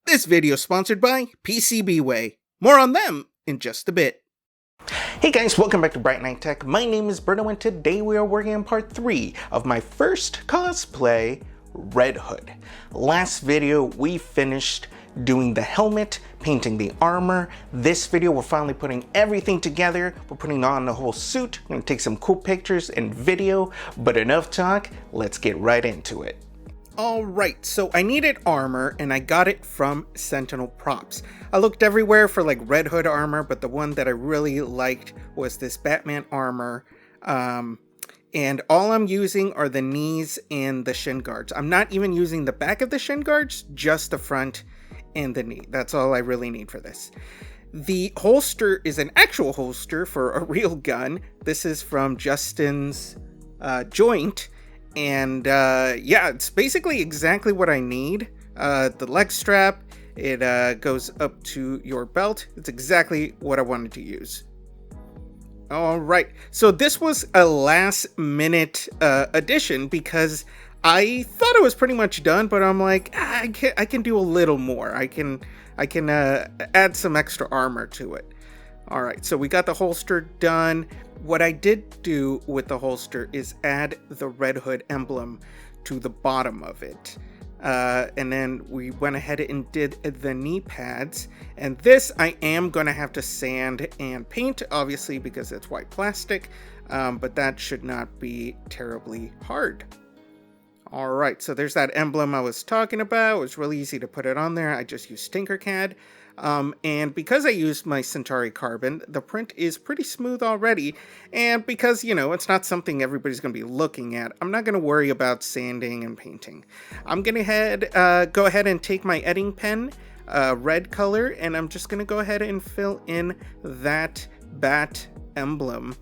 This video is sponsored by PCBWay. More on them in just a bit. Hey guys, welcome back to brightnighttech. My name is Berto and today we are working on part 3 of my first cosplay, Redhood. Last video we finished doing the helmet, painting the armor. This video we're finally putting everything together. We're putting on the whole suit. I'm gonna take some cool pictures and video, but enough talk, let's get right into it. Alright, so I needed armor and I got it from SentinelProps. I looked everywhere for like Red Hood armor, but the one that I really liked was this Batman armor. And all I'm using are the knees and the shin guards. I'm not even using the back of the shin guards, just the front and the knee. That's all I really need for this. The holster is an actual holster for a real gun. This is from JustinsJoint. And yeah, it's basically exactly what I need. The leg strap, it goes up to your belt. It's exactly what I wanted to use. All right, so this was a last minute addition because I thought it was pretty much done, but I'm like, I can do a little more. I can add some extra armor to it. All right, so we got the holster done. What I did do with the holster is add the Red Hood emblem to the bottom of it. And then we went ahead and did the knee pads. And this I am going to have to sand and paint, obviously, because it's white plastic. But that should not be terribly hard. All right, so there's that emblem I was talking about. It was really easy to put it on there. I just used Tinkercad. And because I used my centauricarbon, the print is pretty smooth already. And because, you know, it's not something everybody's going to be looking at, I'm not going to worry about sanding and painting. I'm going to go ahead and take my editing pen, red color, and I'm just going to go ahead and fill in that bat emblem.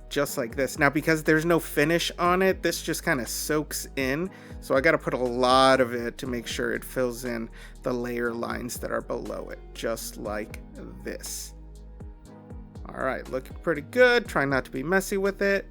Just like this. Now, because there's no finish on it, this just kind of soaks in. So I got to put a lot of it to make sure it fills in the layer lines that are below it. Just like this. All right, looking pretty good. Try not to be messy with it.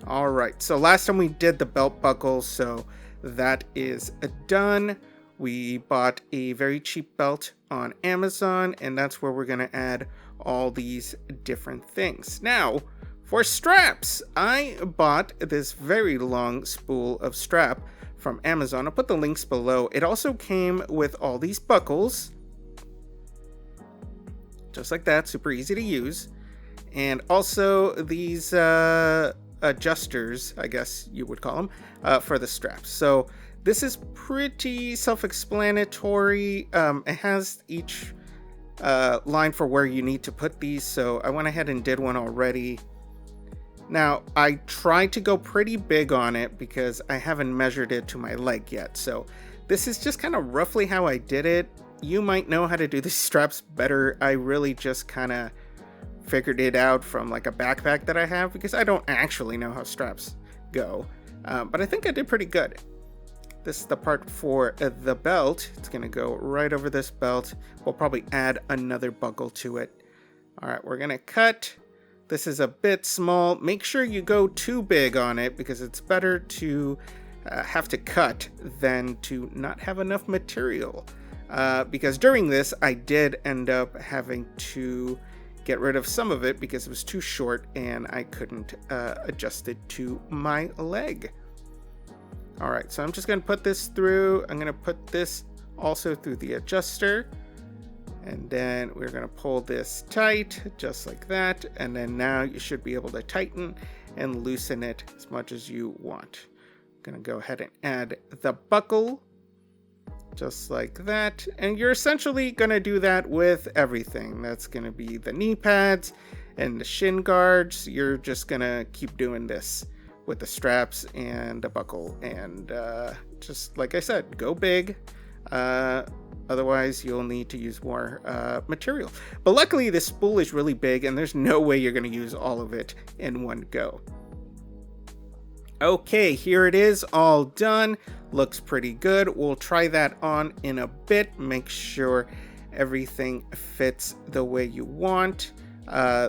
All right, so last time we did the belt buckles, so that is done. We bought a very cheap belt on Amazon, and that's where we're going to add all these different things. Now, for straps, I bought this very long spool of strap from Amazon. I'll put the links below. It also came with all these buckles. Just like that, super easy to use. And also these adjusters, I guess you would call them, for the straps. So this is pretty self-explanatory. It has each line for where you need to put these. So I went ahead and did one already. Now, I tried to go pretty big on it because I haven't measured it to my leg yet. So this is just kind of roughly how I did it. You might know how to do these straps better. I really just kind of figured it out from like a backpack that I have because I don't actually know how straps go. But I think I did pretty good. This is the part for the belt. It's going to go right over this belt. We'll probably add another buckle to it. All right, we're going to cut. This is a bit small. Make sure you go too big on it because it's better to have to cut than to not have enough material. Because during this, I did end up having to get rid of some of it because it was too short and I couldn't adjust it to my leg. All right, so I'm just going to put this through. I'm going to put this also through the adjuster. And then we're going to pull this tight, just like that. And then now you should be able to tighten and loosen it as much as you want. I'm going to go ahead and add the buckle, just like that. And you're essentially going to do that with everything. That's going to be the knee pads and the shin guards. You're just going to keep doing this with the straps and the buckle. And just like I said, go big. Otherwise, you'll need to use more material. But luckily, this spool is really big, and there's no way you're going to use all of it in one go. Okay, here it is, all done. Looks pretty good. We'll try that on in a bit. Make sure everything fits the way you want.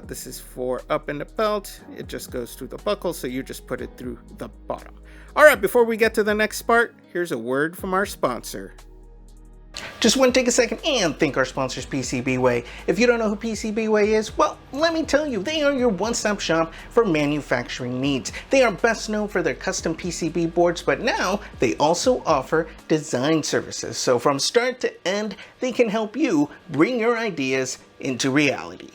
This is for up in the belt. It just goes through the buckle, so you just put it through the bottom. All right, before we get to the next part, here's a word from our sponsor. Just want to take a second and thank our sponsors, PCBWay. If you don't know who PCBWay is, well, let me tell you, they are your one-stop shop for manufacturing needs. They are best known for their custom PCB boards, but now they also offer design services. So from start to end, they can help you bring your ideas into reality.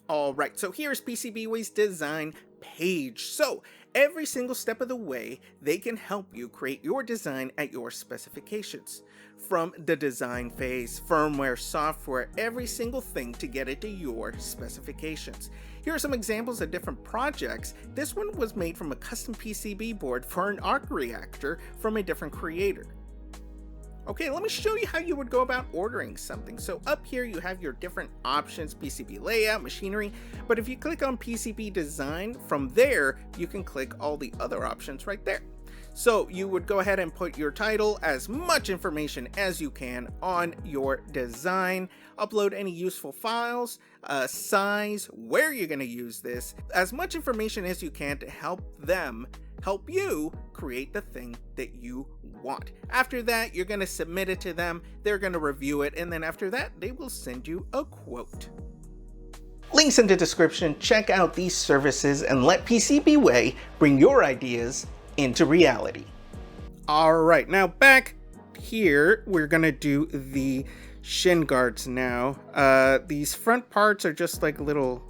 Alright, so here's PCBWay's design page. So every single step of the way, they can help you create your design at your specifications. From the design phase, firmware, software, every single thing to get it to your specifications. Here are some examples of different projects. This one was made from a custom PCB board for an arc reactor from a different creator. Okay, let me show you how you would go about ordering something. So up here you have your different options, PCB layout, machinery, but if you click on PCB design, from there you can click all the other options right there. So you would go ahead and put your title, as much information as you can on your design, upload any useful files, size, where you're going to use this, as much information as you can to help you create the thing that you want. After that, you're going to submit it to them, they're going to review it, and then after that, they will send you a quote. Links in the description. Check out these services and let PCBWay bring your ideas into reality. Alright, now back here, we're gonna do the shin guards now. These front parts are just like little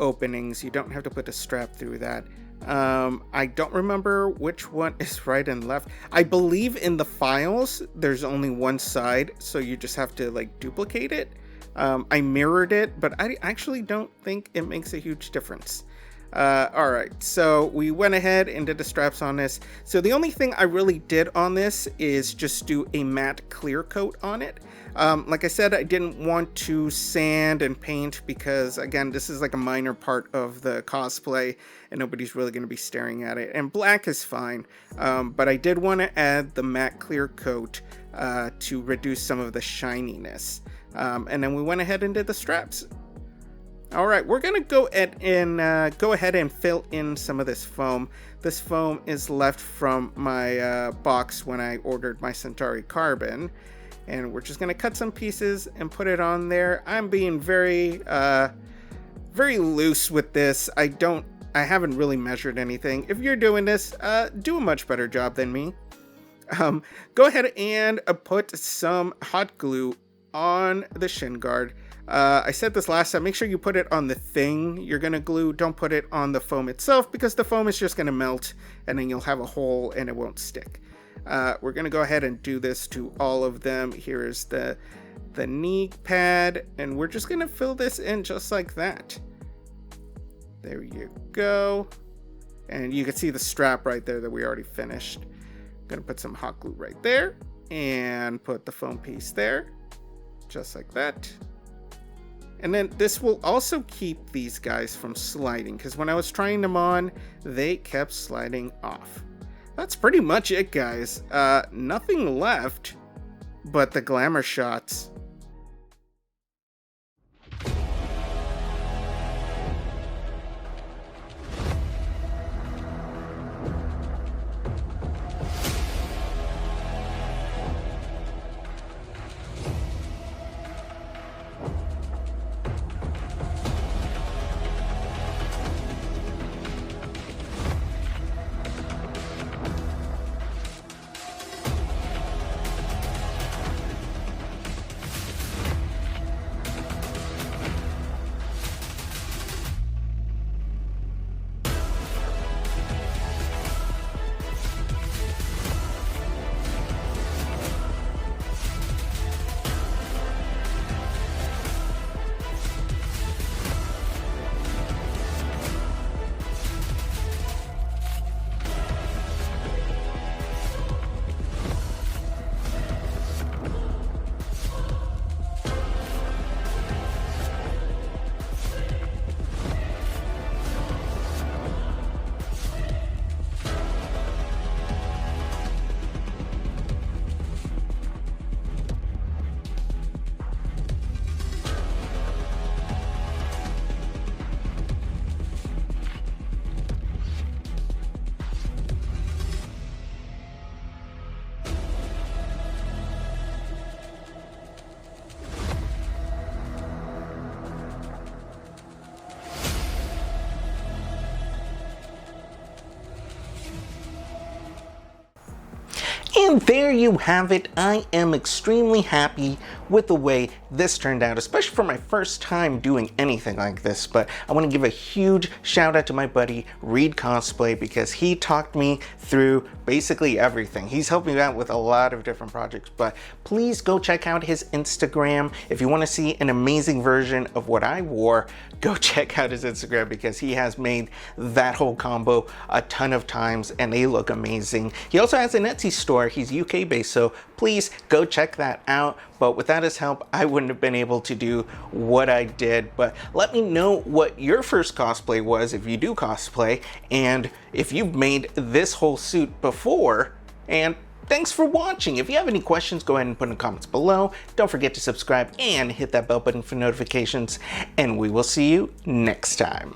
openings. You don't have to put a strap through that. I don't remember which one is right and left. I believe in the files, there's only one side, so you just have to like duplicate it. I mirrored it, but I actually don't think it makes a huge difference. Alright, so we went ahead and did the straps on this. So the only thing I really did on this is just do a matte clear coat on it. Like I said, I didn't want to sand and paint because, again, this is like a minor part of the cosplay and nobody's really going to be staring at it. And black is fine, but I did want to add the matte clear coat to reduce some of the shininess. And then we went ahead and did the straps. Alright, we're going to go ahead and fill in some of this foam. This foam is left from my box when I ordered my centauricarbon. And we're just going to cut some pieces and put it on there. I'm being very loose with this. I haven't really measured anything. If you're doing this, do a much better job than me. Go ahead and put some hot glue on the shin guard. I said this last time, make sure you put it on the thing you're going to glue. Don't put it on the foam itself because the foam is just going to melt and then you'll have a hole and it won't stick. We're going to go ahead and do this to all of them. Here is the knee pad and we're just going to fill this in just like that. There you go. And you can see the strap right there that we already finished. I'm going to put some hot glue right there and put the foam piece there. Just like that. And then this will also keep these guys from sliding because when I was trying them on, they kept sliding off. That's pretty much it, guys. Nothing left but the glamour shots. And there you have it. I am extremely happy with the way this turned out, especially for my first time doing anything like this. But I want to give a huge shout out to my buddy Redhood Cosplay, because he talked me through basically everything. He's helped me out with a lot of different projects, but please go check out his Instagram. If you want to see an amazing version of what I wore, go check out his Instagram, because he has made that whole combo a ton of times and they look amazing. He also has an Etsy store. He's UK based, so please go check that out. But without his help, I wouldn't have been able to do what I did. But let me know what your first cosplay was, if you do cosplay, and if you've made this whole suit before. And thanks for watching. If you have any questions, go ahead and put in the comments below. Don't forget to subscribe and hit that bell button for notifications, and we will see you next time.